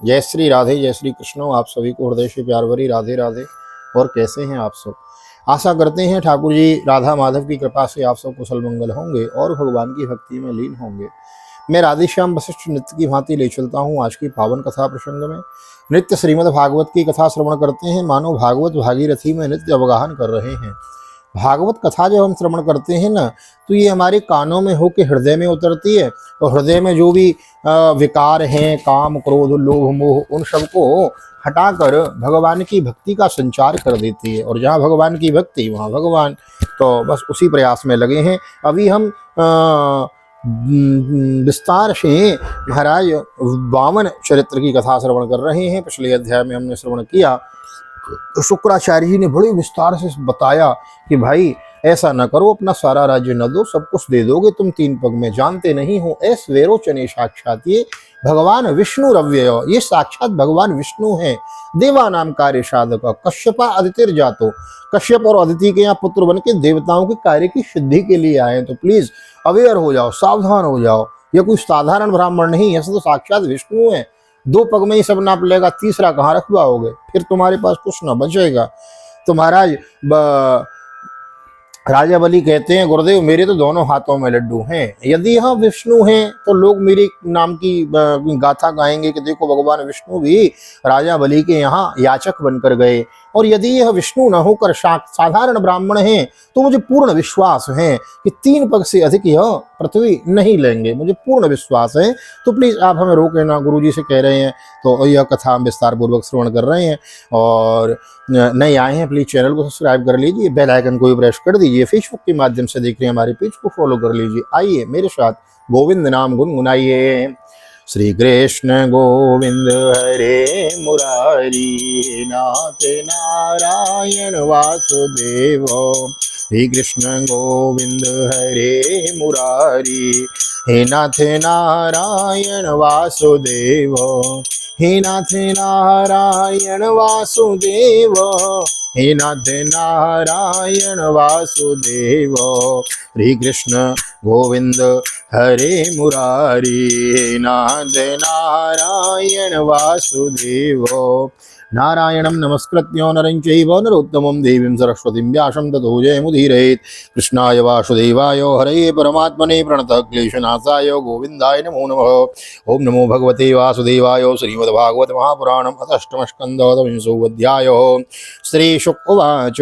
जय श्री राधे, जय श्री कृष्ण। आप सभी को हृदय से प्यार भरी राधे राधे। और कैसे हैं आप सब? आशा करते हैं ठाकुर जी राधा माधव की कृपा से आप सब कुशल मंगल होंगे और भगवान की भक्ति में लीन होंगे। मैं राधेश्याम वशिष्ठ नृत्य की भांति ले चलता हूँ आज की पावन कथा प्रसंग में। नृत्य श्रीमद् भागवत की कथा श्रवण करते हैं, मानो भागवत भागीरथी में नृत्य अवगाहन कर रहे हैं। भागवत कथा जब हम श्रवण करते हैं ना, तो ये हमारे कानों में होकर हृदय में उतरती है और हृदय में जो भी विकार हैं, काम क्रोध लोभ मोह, उन सबको हटाकर भगवान की भक्ति का संचार कर देती है। और जहाँ भगवान की भक्ति वहाँ भगवान, तो बस उसी प्रयास में लगे हैं। अभी हम विस्तार से महाराज वामन चरित्र की कथा श्रवण कर रहे हैं। पिछले अध्याय में हमने श्रवण किया तो शुक्राचार्य जी ने बड़े विस्तार से बताया कि भाई ऐसा न करो, अपना सारा राज्य न दो, सब कुछ दे दोगे तुम 3 पग में। जानते नहीं हो ऐस वेरोचने साक्षात ये भगवान विष्णु रव्यय, ये साक्षात भगवान विष्णु हैं। देवा नाम कार्य साधक कश्यपा अदितिर जातो, कश्यप और अदिति के यहाँ पुत्र बन के देवताओं के कार्य की सिद्धि के लिए आए। तो प्लीज अवेयर हो जाओ, सावधान हो जाओ। ये कोई साधारण ब्राह्मण नहीं है, तो साक्षात विष्णु है। 2 पग में ही सब नाप लेगा, तीसरा कहाँ रख पाओगे? फिर तुम्हारे पास कुछ ना बचेगा। तो महाराज राजा बलि कहते हैं, गुरुदेव मेरे तो दोनों हाथों में लड्डू हैं। यदि यह विष्णु हैं तो लोग मेरे नाम की गाथा गाएंगे कि देखो भगवान विष्णु भी राजा बलि के यहाँ याचक बनकर गए। और यदि यह विष्णु न होकर साधारण ब्राह्मण हैं तो मुझे पूर्ण विश्वास है कि 3 पग से अधिक यह पृथ्वी नहीं लेंगे, मुझे पूर्ण विश्वास है। तो प्लीज आप हमें रोके ना, गुरुजी से कह रहे हैं। तो यह कथा हम विस्तार पूर्वक श्रवण कर रहे हैं। और नए आए हैं प्लीज चैनल को सब्सक्राइब कर लीजिए, बेल आइकन को भी प्रेस कर दीजिए, फेसबुक के माध्यम से देख रहे हैं हमारे पेज को फॉलो कर लीजिए। आइए मेरे साथ गोविंद नाम गुनगुनाइए। श्री कृष्ण गोविंद हरे मुरारी, नाथ नारायण वासुदेव। श्री कृष्ण गोविंद हरे मुरारी, हे नाथ नारायण वासुदेव। हे नाथ नारायण वासुदेव, हे नाथ नारायण वासुदेव। श्री कृष्ण गोविंद हरे मुरारी, हे नाथ नारायण वासुदेव। नारायणं नमस्कृत्य नरं चैव नरोत्तमं देवीं सरस्वतीं व्यासं ततो जयमुदीरयेत्। कृष्णाय वासुदेवाय हरये परमात्मने प्रणतः क्लेशनाशाय गोविन्दाय नमो नमः। ओम नमो भगवते वासुदेवाय। श्रीमद्भागवत महापुराणम् अष्टमस्कन्धः विंशोऽध्यायः। श्रीशुक उवाच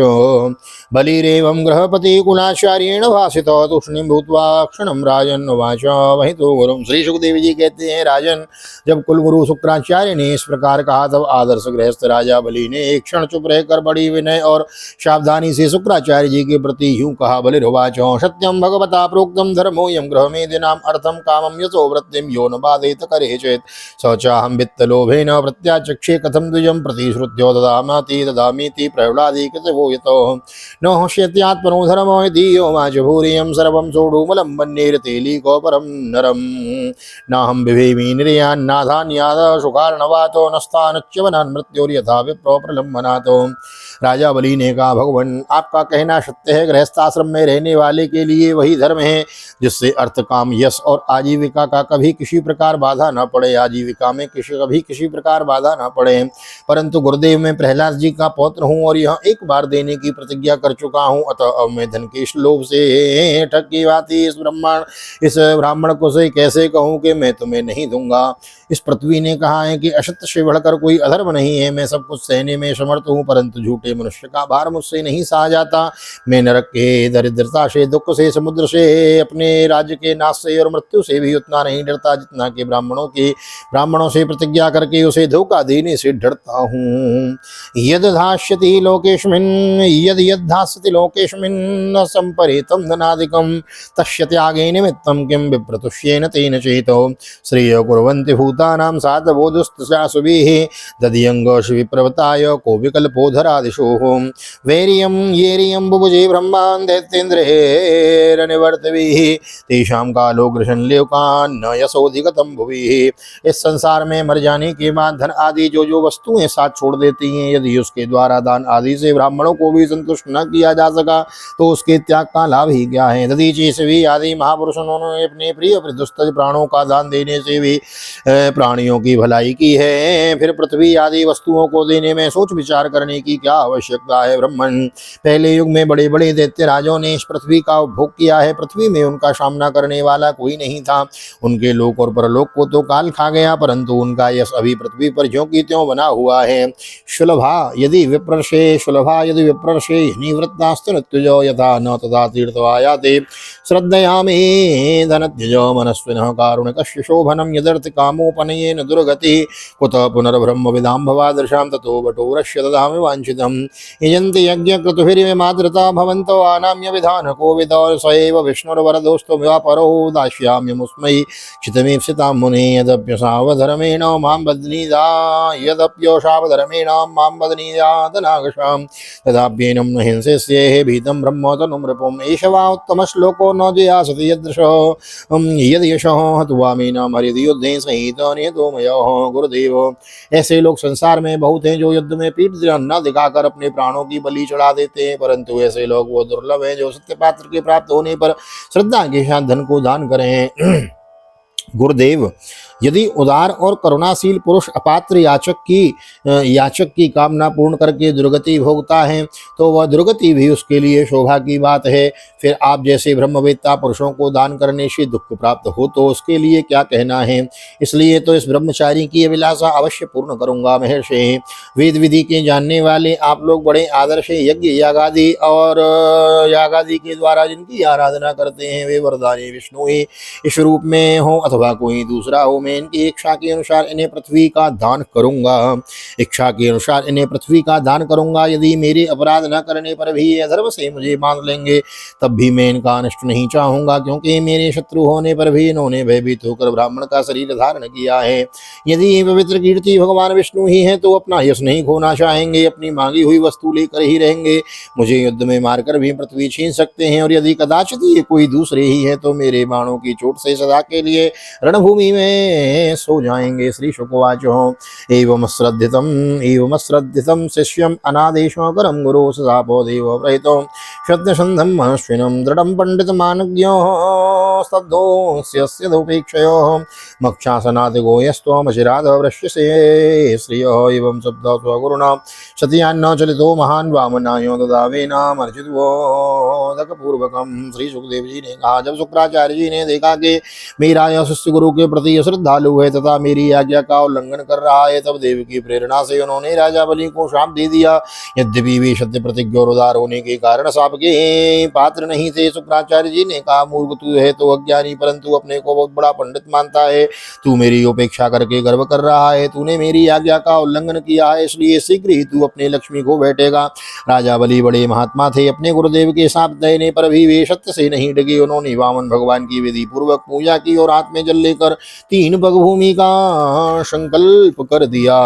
बलिरेवं गृहपति कुलाचार्येण भाषितः तूष्णीं भूत्वा क्षणं राजन् उवाच वही तो गुरुं। श्री सुखदेव जी कहते हैं, राजन जब कुलगुरु शुक्राचार्य ने इस प्रकार कहा तब आदर्श गृहस्थ राजा बलि ने एक क्षण चुप रहकर बड़ी विनय और सावधानी से शुक्राचार्य जी के प्रति यूं कहा। बलिर्वाच सत्यं भगवता प्रोक्तं धर्मोऽयं गृहमेदिनाम् अर्थं कामं यशो वृत्तिं यो न बाधेत करे चेत् स चाहं वित्तलोभेन प्रत्याचक्षे कथं द्विजं प्रतिश्रुत्यो ददामीति प्रह्लादीकृतो यतो न हस्यत्यात्मनो धर्मो यदीयो वाच भूरियं सर्वं सोढुमलं मन्येरतेलीकोपरं नरं नाहं बिभेमि निर्यान्नाधान्याद सुकार्णवातो नस्तानच्यवनान् मृत्योर्यथा विप्रो प्रलम्बनातो। राजा बलि ने कहा, भगवान आपका कहना सत्य है। गृहस्थाश्रम में रहने वाले के लिए वही धर्म है जिससे अर्थ काम यश और आजीविका का कभी किसी प्रकार बाधा न पड़े, आजीविका में कभी किसी प्रकार बाधा न पड़े। परंतु गुरुदेव मैं प्रहलाद जी का पौत्र हूँ और यह एक बार देने की प्रतिज्ञा कर चुका हूँ, अतः अब मैं धन के लोभ से ठगी भांति इस ब्राह्मण को से कैसे कहूँ कि मैं तुम्हें नहीं दूंगा। इस पृथ्वी ने कहा है कि असत्य से बढ़कर कोई अधर्म नहीं है। मैं सब कुछ सहने में समर्थ हूँ, परंतु झूठे मनुष्य का भार मुझसे नहीं सहा जाता। मैं नरक के दरिद्रता से, दुख से, समुद्र से, अपने राज्य के नाश से और मृत्यु से भी उतना नहीं डरता जितना कि ब्राह्मणों से प्रतिज्ञा करके उसे धोखा देने से डरता हूँ। यद धास्यति लोकेशमिन् संपरीतं धनादिकं तस्य त्यागे निमित्तं किं विप्रतुष्येन तेन चेतो श्रेयो कुर्वन्ति भूतानां साधबोधस्तुभिः दधियंग विप्रर्षि विप्रवताय को विकल्पोधरादिशोः वैरियं येरियं बुभुजे ब्रह्मान् दैत्येन्द्रैरनिवर्तभिः तेषां कालो गृशन्लोकान् न यशोधिगतं भुवि। इस संसार में मर जाने के बाद धन आदि जो जो वस्तुएं साथ छोड़ देती हैं, यदि उसके द्वारा दान आदि से ब्राह्मणों को भी संतुष्ट न किया जा सका तो उसके त्याग का लाभ ही क्या है। दधीचि सभी आदि महापुरुषों ने अपने प्रिय दुस्तज प्राणों का दान देने से भी प्राणियों की भलाई की है, फिर पृथ्वी आदि वस्तुओं को देने में सोच विचार करने की क्या आवश्यकता है। ब्राह्मण पहले युग में बड़े बड़े दैत्य राजों ने इस पृथ्वी का उपभोग किया है, पृथ्वी में उनका सामना करने वाला कोई नहीं था। उनके लोक और परलोक को तो काल खा गया, परंतु उनका यश अभी पृथ्वी पर ज्यों की त्यों बना हुआ है। शुलभा यदि विप्रर्षे निवृत्तास्तु नृत्युजो यथा न तथा तीर्थ आयाते श्रद्धयामे धनत्यजो मनस्विनः कारुणिकस्य शोभनं यदर्थ कामोपनयेन दुर्गति कुतः पुनर्ब्रह्म विदां भवादृशां ततो बटोरस्य ददामि वाञ्छितं यजन्ति यज्ञक्रतुभिर्विमादृता भवन्तो आनाम्य विधानको विदौ स एव विष्णुर्वरदोऽस्तु व्यापरो दास्याम्यमुस्मै क्षितमीप्सितां मुने यदप्यसावधर्मेण मां बध्नीदा मां बध्नीयादनागशां तदाप्येनं न हिंसेस्येह भीतं ब्रह्म तनुं नृपुम् एष वा उत्तमश्लोको न जयासति यदृशः यदि यशः हत्वामीनां हरिति युद्धे सहितो मयोः। गुरुदेव, ऐसे लोग संसार में बहुत हैं जो युद्ध में पीठ न दिखाकर अपने प्राणों की बलि चढ़ा देते हैं, परंतु ऐसे लोग वो दुर्लभ हैं जो सत्य पात्र के प्राप्त होने पर श्रद्धा के साथ धन को दान करें। गुरुदेव, यदि उदार और करुणाशील पुरुष अपात्र याचक की कामना पूर्ण करके दुर्गति भोगता है तो वह दुर्गति भी उसके लिए शोभा की बात है। फिर आप जैसे ब्रह्मवेत्ता पुरुषों को दान करने से दुख प्राप्त हो तो उसके लिए क्या कहना है। इसलिए तो इस ब्रह्मचारी की अभिलाषा अवश्य पूर्ण करूंगा। महर्षि, वेद विधि के जानने वाले आप लोग बड़े आदर से यज्ञ यागादि के द्वारा जिनकी आराधना करते हैं वे वरदानी विष्णु ही इस रूप में हो अथवा कोई दूसरा हो, मैं इनकी इच्छा के अनुसार इन्हें पृथ्वी का दान करूंगा। यदि मेरे अपराध न करने पर भी ये अधर्म से मुझे बांध लेंगे तब भी मैं इनका अनिष्ट नहीं चाहूंगा, क्योंकि मेरे शत्रु होने पर भी इन्होंने भयभीत होकर ब्राह्मण का शरीर धारण किया है। यदि ये पवित्र कीर्ति भगवान विष्णु ही है तो अपना यश नहीं खोना चाहेंगे, अपनी मांगी हुई वस्तु लेकर ही रहेंगे। मुझे युद्ध में मारकर भी पृथ्वी छीन सकते हैं, और यदि कदाचित ये कोई दूसरे ही है तो मेरे बाणों की चोट से सदा के लिए रणभूमि में सो जाएंगे। श्री शुकवाचो एवं श्रद्धितं शिष्यम अनादेशो करम गुरु सदापो देव प्रहितो शतसंधम मनस्विनम दृढ़ं पंडित मानज्ञो स्तब्धोऽस्य दोपेक्षयो मक्षासनात् गोयस्त्वमशिराद वृश्यसे श्रियो एवं शब्द स्वगुरुणा सत्यान्न चलितो महान वामनायो ददावेनाम अर्चितोदक पूर्वकम। श्री सुखदेव जी ने कहा, जब शुक्राचार्य जी ने देखा कि मेरा यह शिष्य गुरु के प्रति श्रद्धालु है तथा मेरी आज्ञा का उल्लंघन कर रहा है, तब देव की प्रेरणा से उन्होंने राजा बलि को श्राप दे दिया। यद्यपि वे सत्य प्रतिज्ञ और उदार होने के कारण श्राप के पात्र नहीं थे। शुक्राचार्य जी ने कहा, मूर्ख तू है तो अज्ञानी, परंतु अपने को बहुत बड़ा पंडित मानता है। तू मेरी उपेक्षा करके गर्व कर रहा है। तूने मेरी आज्ञा का उल्लंघन किया है, इसलिए शीघ्र ही तू अपने लक्ष्मी को बैठेगा। राजा बलि बड़े महात्मा थे, अपने गुरुदेव के साथ देने पर भी वे सत्य से नहीं डगे। उन्होंने वामन भगवान की विधि पूर्वक पूजा की और हाथ में जल लेकर 3 पग भूमि का संकल्प कर दिया।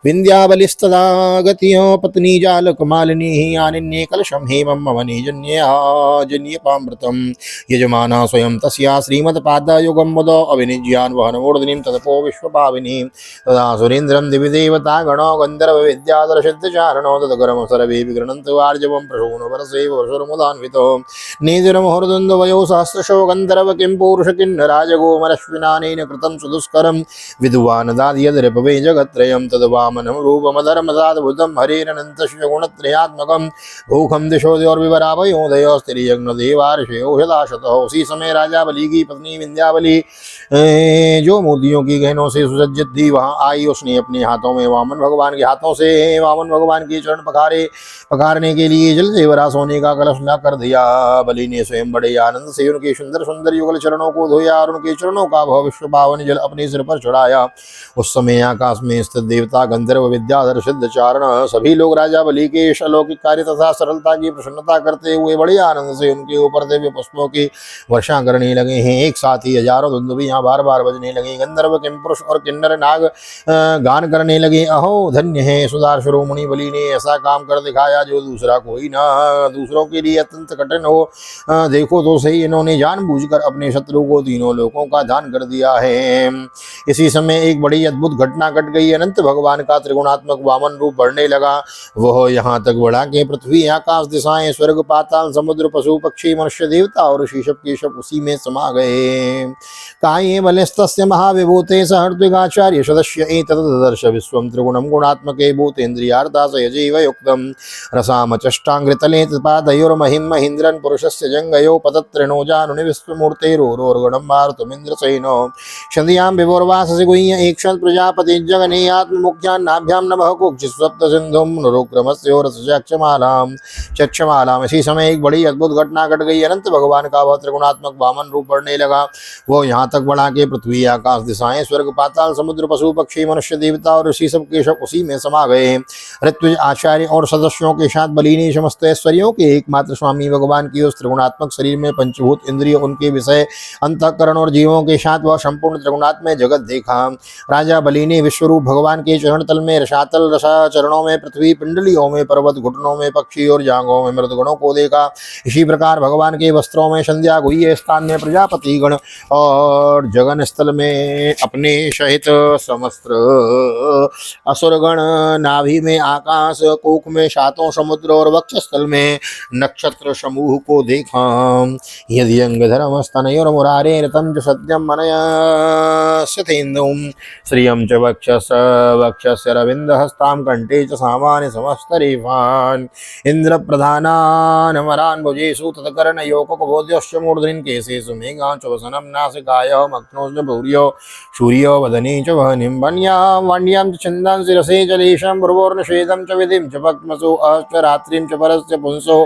विंध्याबलिस्तदा गतियो पत्नी जालक मालिनी आनिन्ये कलशम हेमं मवनी जन्यपामृतम यजमाना स्वयं तस्या श्रीमत्पादयुगं मुदो अभिनिज्यान् वहनमूर्धनिं तदपो विश्वपाविनी तदा सुरेन्द्रं दिविदेवता गणो गन्धर्व विद्याधरसिद्धचारणो तदगरम सर्वे विगृह्णन्तु आर्जवं प्रसूनवरसेव वसुरमुदान्वितो नेजुरमुहुर्दुन्दवयो सहस्रशो गन्धर्व किं पुरुष किन्नराजगोमरश्विनानेन कृतं सुदुष्करं विद्वान् दाद्यद्रिपवे जगत्त्रयं तद्वामनं रूपमधर्मसाद्भुतं हरेरनन्तस्य गुणत्रयात्मकं भूखं दिशो द्योर्विवरावयोदयोस्त्रियज्ञदेवार्षयो हृदाशतः। उसी समय राजा बलि की पत्नी विंध्यावली जो मोतियों की गहनों से सुसज्जित थी वहां आई। उसने अपने हाथों में वामन भगवान के हाथों से वामन भगवान के चरण पखारने के लिए जल से भरा सोने का कलश ला कर दिया। बलि ने स्वयं बड़े आनंद से उनके सुंदर सुंदर युगल चरणों को धोया और उनके चरणों का भाव विश्व पवित्र पावन जल अपने सिर पर चढ़ाया। उस समय आकाश में स्थित देवता, गंधर्व, विद्याधर, सिद्ध चारण सभी लोग राजा बलि के इस अलौकिक कार्य तथा सरलता की प्रसन्नता करते हुए बड़े आनंद से उनके ऊपर दिव्य पुष्पों की वर्षा करने लगे हैं। एक साथ ही हजारों धुंदुभियां बार बार बजने लगी। गंधर्व, किंपुरुष और किन्नर नाग गान करने लगे। अहो धन्य है सुधार शिरोमणि बलि ने ऐसा काम कर दिखाया जो दूसरा कोई ना, दूसरों के लिए अत्यंत कठिन हो। देखो तो सही, इन्होंने जानबूझकर अपने शत्रु को तीनों लोकों का दान कर दिया है। इसी समय एक बड़ी अद्भुत घटना घट गई। अनंत भगवान का त्रिगुणात्मक वामन रूप बढ़ने लगा। वह यहाँ तक बढ़ा कि पृथ्वी, आकाश, दिशाएं, स्वर्ग, पाताल, समुद्र, पशु पक्षी, मनुष्य, देवता और ऋषि सब के सब उसी में समा गए। काये बलिस्तस्य महाविभूते सहर्त्विकाचार्य सदस्य एतददर्श विश्वं त्रिगुणं गुणात्मके भूतेन्द्रियार्धासयजीव युक्तं रसामचष्टाङ्घ्रितले पादयोर्महिं महीन्द्रन् पुरुषस्य जङ्गयो पतत्रिणो जानुनि विश्वमूर्तेरोर्गणं मारुतमिन्द्रसेनो शन्द्यां विभोर्वाससि गुह्य ईक्षत् प्रजापतिर्जगने आत्ममुख्यान्नाभ्यां नभः कुक्षिस्वप्त सिन्धुं नुरुक्रमस्योरसचक्षमालां चक्षमालाम। इसी समय एक बड़ी अद्भुत घटना घट गई। अनंत भगवान का वह त्रिगुणात्मक वामन रूप बढ़ने लगा। वो यहाँ तक बढ़ा के पृथ्वी, आकाश, दिशाएं, स्वर्ग, पाताल, समुद्र, पशु पक्षी, मनुष्य, देवता और ऋषि सब के सब उसी में समा गए। ऋत्विज, आचार्य और सदस्यों के साथ बलि ने समस्त ऐश्वर्यों के एकमात्र स्वामी भगवान की उस त्रिगुणात्मक शरीर में पंचभूत इंद्रिय, उनके विषय, अंतःकरण और जीवों के साथ वह संपूर्ण त्रिगुणात्मय जगत देखा। राजा बलि ने विश्वरूप भगवान के चरण तल में रसातल, रसा चरणों में पृथ्वी, पिंडलियों में पर्वत, घुटनों में पक्षी और जांघों में मृदगणों को देखा। इसी प्रकार भगवान के वस्त्रों में संध्या, गुह्य स्थान में प्रजापति गण और जगन स्थल में अपने सहित समस्त असुरगण, नाभि में आकाश, कोख में सातों समुद्र और वक्षस्थल में नक्षत्र समूह को देखा। यदि अंगधर्म स्तनयोर मुरारे रतम च सत्यम मनया स्थितेन्दुं श्रियं च वक्षस्य रविंद हस्तां कंठे च सामान्य समस्तरेफान् इंद्र प्रधानान् अमरान् भुजेषु तत्कर्णयोककबोध्योश्च मूर्धनि केशेषु मेघान् च वसनं नासिकायाः मग्नोश्च भूर्यो सूर्यो वदने च वह्निं वन्यां च छन्दांसि रसे जलेशं भ्रुवोर्निषेधं च विधिं च पक्ष्मसो अश्च रात्रिं च परस्य पुंसो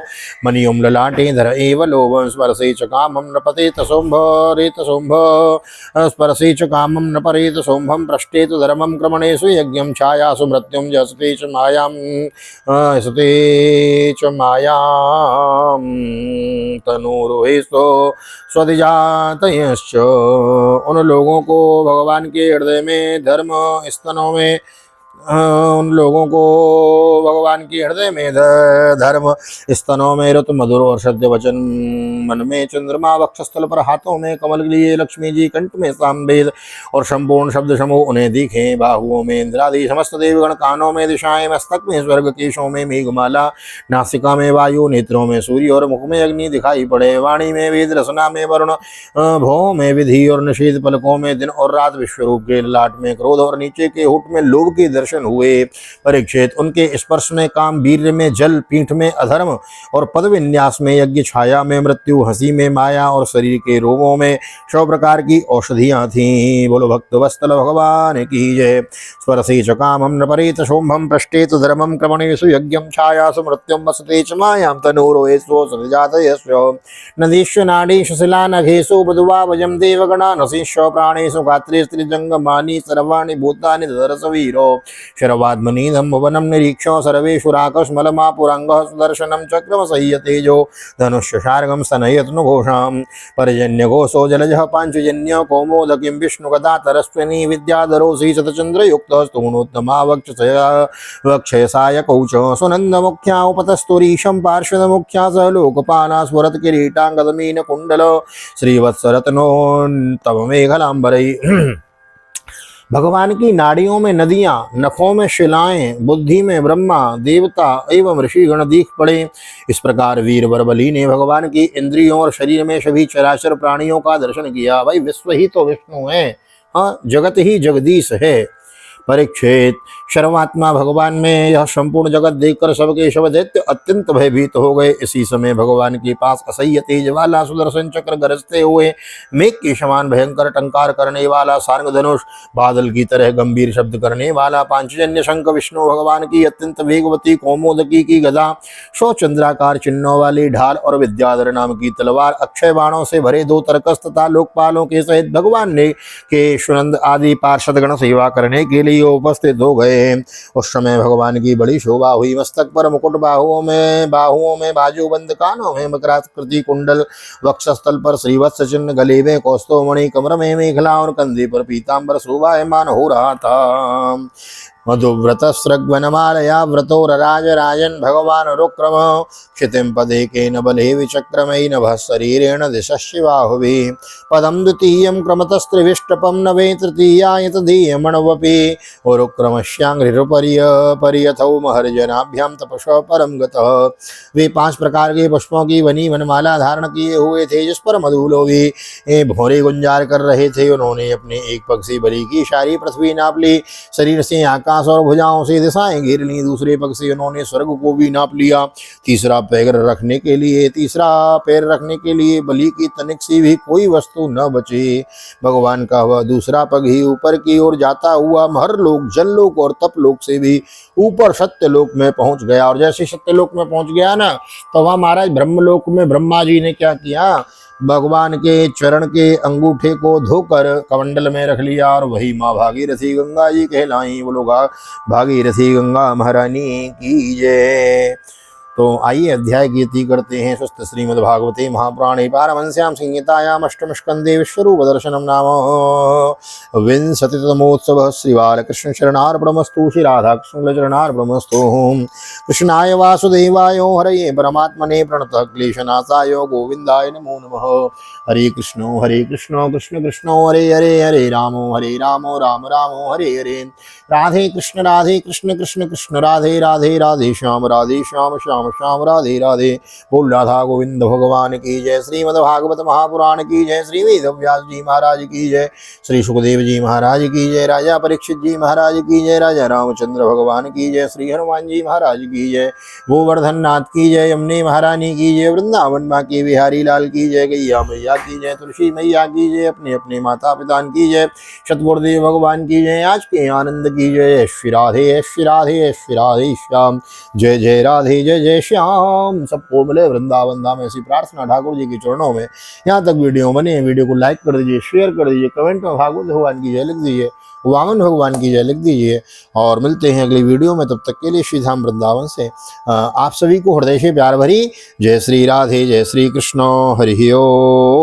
मनियुं ललाटे धर एव लोभं स्पर्शे च कामं नपतेत सोम्भरेत स्पर्शे च कामं नपरेत सोम्भं पृष्ठे तु धर्मं क्रमणेषु यज्ञं छायासु मृत्युं जसते च मायां तनुरुहेस्तो स्वधिजातयश्च। उन लोगों को भगवान के हृदय में धर्म, स्तनों में धर्म, स्तनों में ऋतु, मधुर और सत्य वचन, मन में चंद्रमा, वक्षस्थल पर हाथों में कमल लिए लक्ष्मी जी, कंठ में सामवेद और संपूर्ण शब्द समूह उन्हें दिखे। बाहुओं में इंद्रादि समस्त देवगण, कानों में दिशाएं, मस्तक में स्वर्ग, केशों में मेघमाला, नासिका में वायु, नेत्रों में सूर्य और मुख में अग्नि दिखाई पड़े। वाणी में वेद, रसना में वरुण, भौं में विधि और निषेध, पलकों में दिन और रात, विश्वरूप के ललाट में क्रोध और नीचे के होठ में लोभ के दर्शन हुए। परीक्षित, उनके स्पर्श में काम, वीर्य में जल, पीठ में अधर्म और पद विन्यास में यज्ञ, छाया में मृत्यु, हंसी में माया और शरीर के रोगों में 100 प्रकार की औषधियां थीं। बोलो भक्त वत्सल भगवान की जय। स्पर्शे च कामं नपरेत सोम्भं पृष्ठे तु धर्मं क्रमणेषु यज्ञं छायासु मृत्युं वसते च मायां तनूरोहेषु सृजातयस्व नदीषु नाडीषु शिलानघेषु बुधवा भजं देवगणा नसीषु प्राणेषु गात्रे स्त्रीजंगमानि सर्वाणि भूतानि ददर्श वीरो शरवाद्मनीधं भुवनं निरीक्षो सर्वेषु राकस्मलमापुरङ्गः सुदर्शनं चक्रम सह्यतेजो धनुष्य शार्गं स्तनयत्नुघोषां पर्जन्यघोषो जलजः पाञ्चजन्य कौमोदकिं विष्णुगदा तरस्विनी विद्याधरो श्रीशतचन्द्रयुक्तः स्तूणोत्तमा वक्षयसाय कौच सुनन्दमुख्या उपतस्तुरीशं पार्श्वदमुख्या स लोकपाला स्फुरत् किरीटाङ्गदमीन कुण्डल श्रीवत्सरत्नो तव मेघलाम्बरै। भगवान की नाड़ियों में नदियां, नखों में शिलाएं, बुद्धि में ब्रह्मा, देवता एवं ऋषिगण दिख पड़े। इस प्रकार वीरवर बलि ने भगवान की इंद्रियों और शरीर में सभी चराचर प्राणियों का दर्शन किया। भाई विश्व ही तो विष्णु है, हाँ, जगत ही जगदीश है। परीक्षित, सर्वात्मा भगवान में यह संपूर्ण जगत देखकर सबके सब दैत्य अत्यंत भयभीत हो गए। इसी समय भगवान के पास असह्य तेज वाला सुदर्शन चक्र गरजते हुए मेघ के समान भयंकर टंकार करने वाला सारंग धनुष, बादल की तरह गंभीर शब्द करने वाला पांचजन्य शंख, विष्णु भगवान की अत्यंत वेगवती कौमोदकी की गदा, 100 चंद्राकार चिन्हों वाली ढाल और विद्याधर नाम की तलवार, अक्षय बाणों से भरे 2 तरकस तथा लोकपालों के सहित भगवान ने के सुनंद आदि पार्षदगण सेवा करने के लिए उपस्थित हो गए। उस समय भगवान की बड़ी शोभा हुई। मस्तक पर मुकुट, बाहुओं में बाजूबंद, कानों में मकराकृति कुंडल, वक्षस्थल पर श्रीवत्स चिन्ह, गले में कौस्तुभमणि, कमर में मेखला और कंधे पर पीतांबर शोभायमान हो रहा था। मधुव्रत स्रग्वनमालया व्रतोरराज राजन भगवान रुक्रम, क्षितिम पदे केन बले विचक्रमेन शरीरेण दिशशिवाहुभिः, पदम द्वितीयं क्रमतस्त्रिविष्टपं नवे तृतीयाय तदीयमणवपि, उरुक्रमश्यांघ्रिपर्यथौ महर्जनाभ्यां तपस्व परम गतः। वे 5 प्रकार के पुष्पों की बनी वनमाला धारण किए हुए थे, जिस पर मधुलो भी भौरे गुंजार कर रहे थे। उन्होंने अपने एक पग से बलि की सारी पृथ्वी नाप ली, शरीर से आकाश और भुजाओं से दिशाएं घेर ली। दूसरे पग से उन्होंने स्वर्ग को भी नाप लिया। तीसरा पैर रखने के लिए बलि की तनिक सी भी कोई वस्तु न बची। भगवान का वह दूसरा पग ही ऊपर की ओर जाता हुआ महरलोक, जललोक और तपलोक से भी ऊपर सत्यलोक में पहुंच गया। और जैसे सत्यलोक में पहुंच गया ना, तो वह महाराज ब्रह्मलोक में ब्रह्मा जी ने क्या किया, भगवान के चरण के अंगूठे को धोकर कमंडल में रख लिया और वही माँ भागीरथी गंगा जी कहलाई। वो लोग भागीरथी गंगा महारानी की जय। तो आइए अध्याय की गति करते हैं। स्वस्थ श्रीमद्भागवते महापुराणे पारमहंस्यां संहितायाम् अष्टम स्कंदे विश्वरूप दर्शनम नाम विंशतितमोत्सवः। श्री बालकृष्ण शरणार्पणमस्तु। श्री राधा कृष्ण शरणार्पणमस्तु। कृष्णाय वासुदेवाय हरये परमात्मने प्रणतः क्लेशनाशाय गोविंदाय नमो नमः। हरे कृष्ण कृष्ण कृष्ण हरे हरे, हरे राम राम राम हरे हरे। राधे कृष्ण कृष्ण कृष्ण राधे राधे, राधे श्याम श्याम श्याम राधे राधे। बोल राधा गोविंद भगवान की जय। श्रीमद्भागवत महापुराण की जय। श्री वेदव्यास जी महाराज की जय। श्री सुखदेव जी महाराज की जय। राजा परीक्षित जी महाराज की जय। राजा रामचंद्र भगवान की जय। श्री हनुमान जी महाराज की जय। गोवर्धन नाथ की जय। यमुने महारानी की जय। वृंदावन माँ के बिहारी लाल की जय। गैया मैया की जय। तुलसी मैया की जय। अपने अपने माता पिता की जय। शतगुरुदेव भगवान की जय। आज के आनंद की जय। श्री राधे श्री राधे श्री राधे श्याम। जय जय राधे जय जय श्याम। सबको मिले वृंदावन धाम, ऐसी प्रार्थना ठाकुर जी के चरणों में। यहाँ तक वीडियो बने, वीडियो को लाइक कर दीजिए, शेयर कर दीजिए, कमेंट में भागवत भगवान की जय लिख दीजिए, वामन भगवान की जय लिख दीजिए। और मिलते हैं अगली वीडियो में, तब तक के लिए श्री धाम वृंदावन से आप सभी को हृदय से प्यार भरी जय श्री राधे, जय श्री कृष्ण। हरि ओम।